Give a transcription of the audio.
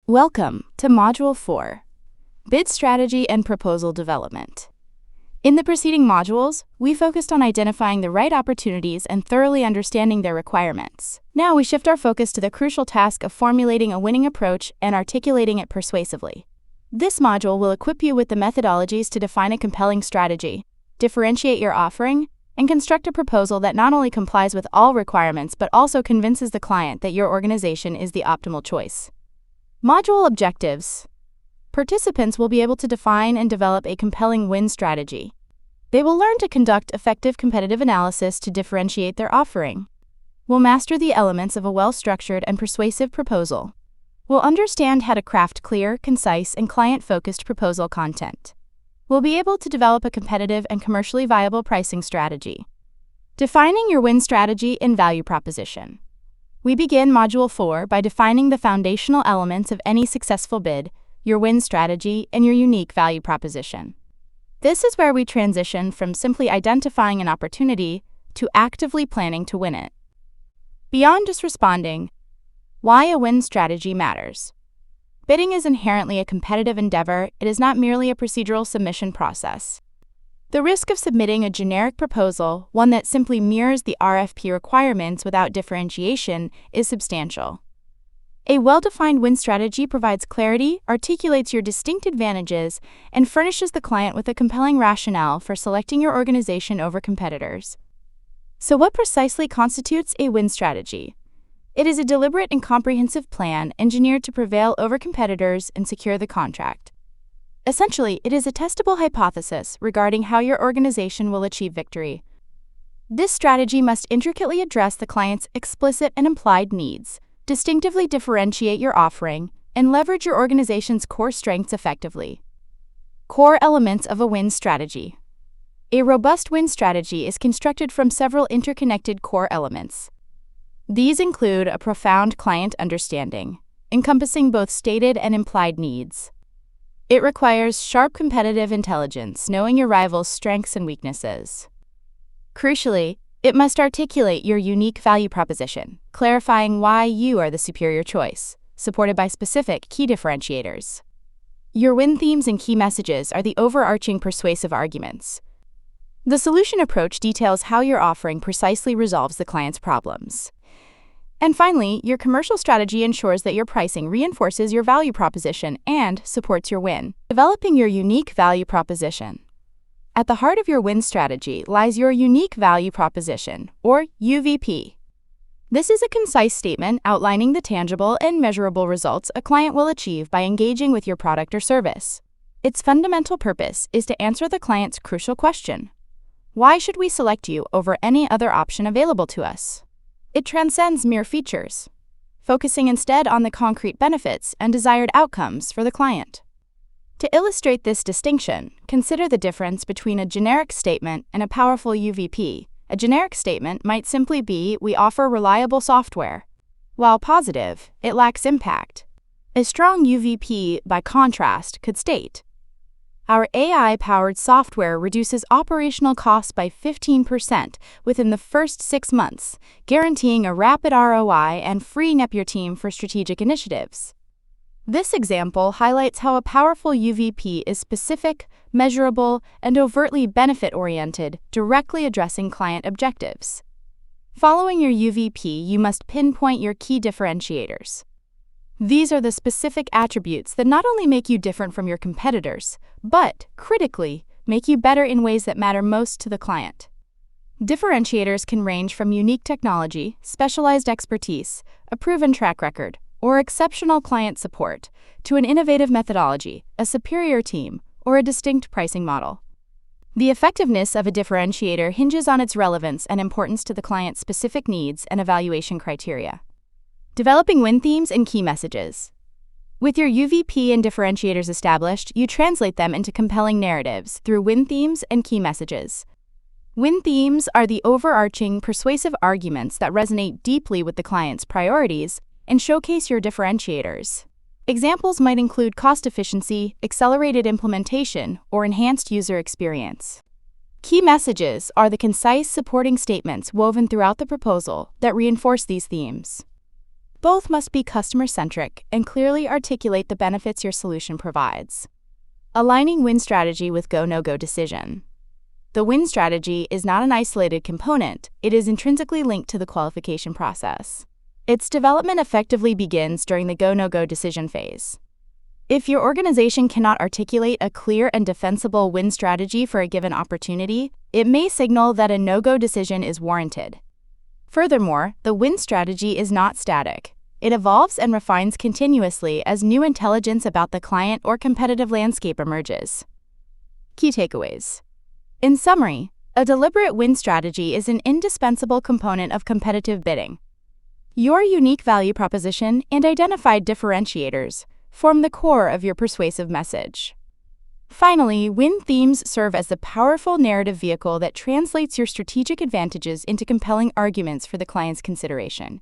Welcome to Module 4, Bid Strategy and Proposal Development. In the preceding modules, we focused on identifying the right opportunities and thoroughly understanding their requirements. Now we shift our focus to the crucial task of formulating a winning approach and articulating it persuasively. This module will equip you with the methodologies to define a compelling strategy, differentiate your offering, and construct a proposal that not only complies with all requirements but also convinces the client that your organization is the optimal choice. Module objectives. Participants will be able to define and develop a compelling win strategy. They will learn to conduct effective competitive analysis to differentiate their offering. Will master the elements of a well-structured and persuasive proposal. Will understand how to craft clear, concise, and client-focused proposal content. Will be able to develop a competitive and commercially viable pricing strategy. Defining your win strategy and value proposition. We begin Module 4 by defining the foundational elements of any successful bid, your win strategy, and your unique value proposition. This is where we transition from simply identifying an opportunity to actively planning to win it. Beyond just responding, why a win strategy matters. Bidding is inherently a competitive endeavor. It is not merely a procedural submission process. The risk of submitting a generic proposal, one that simply mirrors the RFP requirements without differentiation, is substantial. A well-defined win strategy provides clarity, articulates your distinct advantages, and furnishes the client with a compelling rationale for selecting your organization over competitors. So what precisely constitutes a win strategy? It is a deliberate and comprehensive plan engineered to prevail over competitors and secure the contract. Essentially, it is a testable hypothesis regarding how your organization will achieve victory. This strategy must intricately address the client's explicit and implied needs, distinctively differentiate your offering, and leverage your organization's core strengths effectively. Core elements of a win strategy. A robust win strategy is constructed from several interconnected core elements. These include a profound client understanding, encompassing both stated and implied needs. It requires sharp competitive intelligence, knowing your rival's strengths and weaknesses. Crucially, it must articulate your unique value proposition, clarifying why you are the superior choice, supported by specific key differentiators. Your win themes and key messages are the overarching persuasive arguments. The solution approach details how your offering precisely resolves the client's problems. And finally, your commercial strategy ensures that your pricing reinforces your value proposition and supports your win. Developing your unique value proposition. At the heart of your win strategy lies your unique value proposition, or UVP. This is a concise statement outlining the tangible and measurable results a client will achieve by engaging with your product or service. Its fundamental purpose is to answer the client's crucial question: why should we select you over any other option available to us? It transcends mere features, focusing instead on the concrete benefits and desired outcomes for the client. To illustrate this distinction, consider the difference between a generic statement and a powerful UVP. A generic statement might simply be, "We offer reliable software." While positive, it lacks impact. A strong UVP, by contrast, could state, "Our AI-powered software reduces operational costs by 15% within the first 6 months, guaranteeing a rapid ROI and freeing up your team for strategic initiatives." This example highlights how a powerful UVP is specific, measurable, and overtly benefit-oriented, directly addressing client objectives. Following your UVP, you must pinpoint your key differentiators. These are the specific attributes that not only make you different from your competitors, but, critically, make you better in ways that matter most to the client. Differentiators can range from unique technology, specialized expertise, a proven track record, or exceptional client support, to an innovative methodology, a superior team, or a distinct pricing model. The effectiveness of a differentiator hinges on its relevance and importance to the client's specific needs and evaluation criteria. Developing win themes and key messages. With your UVP and differentiators established, you translate them into compelling narratives through win themes and key messages. Win themes are the overarching, persuasive arguments that resonate deeply with the client's priorities and showcase your differentiators. Examples might include cost efficiency, accelerated implementation, or enhanced user experience. Key messages are the concise supporting statements woven throughout the proposal that reinforce these themes. Both must be customer-centric and clearly articulate the benefits your solution provides. Aligning win strategy with go-no-go decision. The win strategy is not an isolated component, it is intrinsically linked to the qualification process. Its development effectively begins during the go-no-go decision phase. If your organization cannot articulate a clear and defensible win strategy for a given opportunity, it may signal that a no-go decision is warranted. Furthermore, the win strategy is not static. It evolves and refines continuously as new intelligence about the client or competitive landscape emerges. Key takeaways. In summary, a deliberate win strategy is an indispensable component of competitive bidding. Your unique value proposition and identified differentiators form the core of your persuasive message. Finally, win themes serve as the powerful narrative vehicle that translates your strategic advantages into compelling arguments for the client's consideration.